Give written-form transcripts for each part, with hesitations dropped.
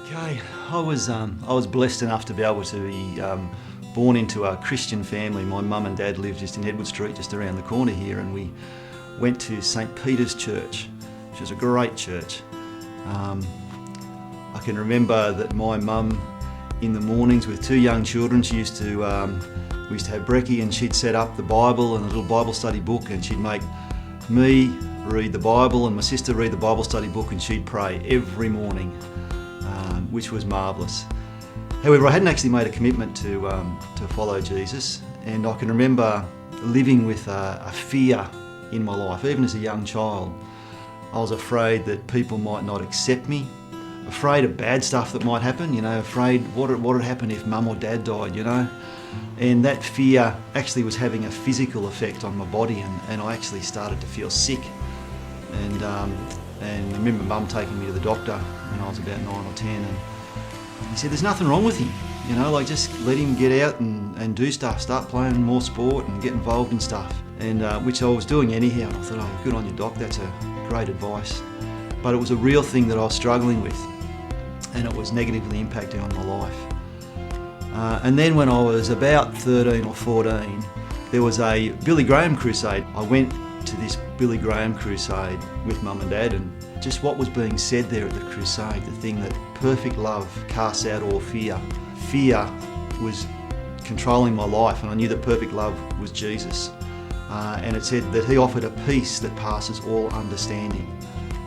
Okay, I was blessed enough to be able to be born into a Christian family. My mum and dad lived just in Edward Street, just around the corner here, and we went to St. Peter's Church, which is a great church. I can remember that my mum, in the mornings with two young children, we used to have brekkie, and she'd set up the Bible and a little Bible study book, and she'd make me read the Bible and my sister read the Bible study book, and she'd pray every morning, which was marvellous. However, I hadn't actually made a commitment to follow Jesus, and I can remember living with a fear in my life. Even as a young child, I was afraid that people might not accept me, afraid of bad stuff that might happen, afraid what would happen if mum or dad died, And that fear actually was having a physical effect on my body, and I actually started to feel sick. And I remember mum taking me to the doctor when I was about 9 or 10, and he said, "There's nothing wrong with him, just let him get out and do stuff, start playing more sport and get involved in stuff." And which I was doing anyhow. And I thought, "Oh, good on you, doc, that's a great advice." But it was a real thing that I was struggling with, and it was negatively impacting on my life. And then when I was about 13 or 14, there was a Billy Graham crusade. I went to this Billy Graham crusade with mum and dad, and just what was being said there at the crusade, the thing that perfect love casts out all fear. Fear was controlling my life, and I knew that perfect love was Jesus. And it said that he offered a peace that passes all understanding,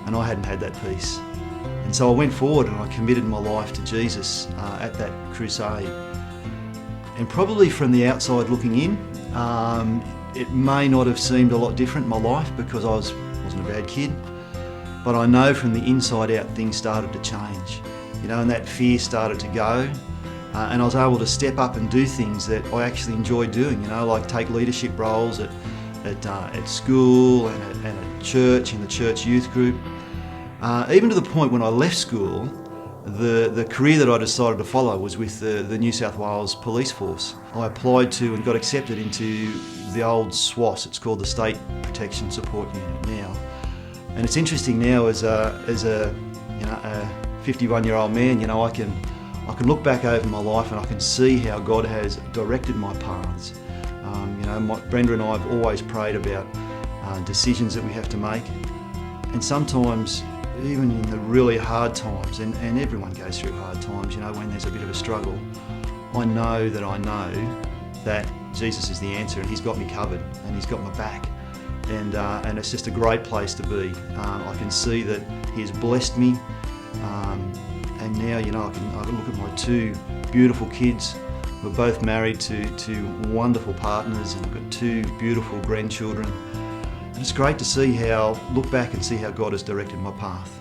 and I hadn't had that peace. And so I went forward and I committed my life to Jesus at that crusade. And probably from the outside looking in, it may not have seemed a lot different, my life, because I wasn't a bad kid. But I know from the inside out things started to change, and that fear started to go. And I was able to step up and do things that I actually enjoyed doing, like take leadership roles at school and at church, in the church youth group. Even to the point when I left school, the career that I decided to follow was with the New South Wales Police Force. I applied to and got accepted into the old SWAS. It's called the State Protection Support Unit now. And it's interesting now as a 51-year-old man, I can look back over my life and I can see how God has directed my paths. Brenda and I have always prayed about decisions that we have to make, and sometimes even in the really hard times, and everyone goes through hard times, when there's a bit of a struggle, I know that Jesus is the answer, and he's got me covered and he's got my back, and it's just a great place to be. I can see that he has blessed me, and now I can look at my two beautiful kids. We're both married to wonderful partners, and I've got two beautiful grandchildren. And it's great to look back and see how God has directed my path.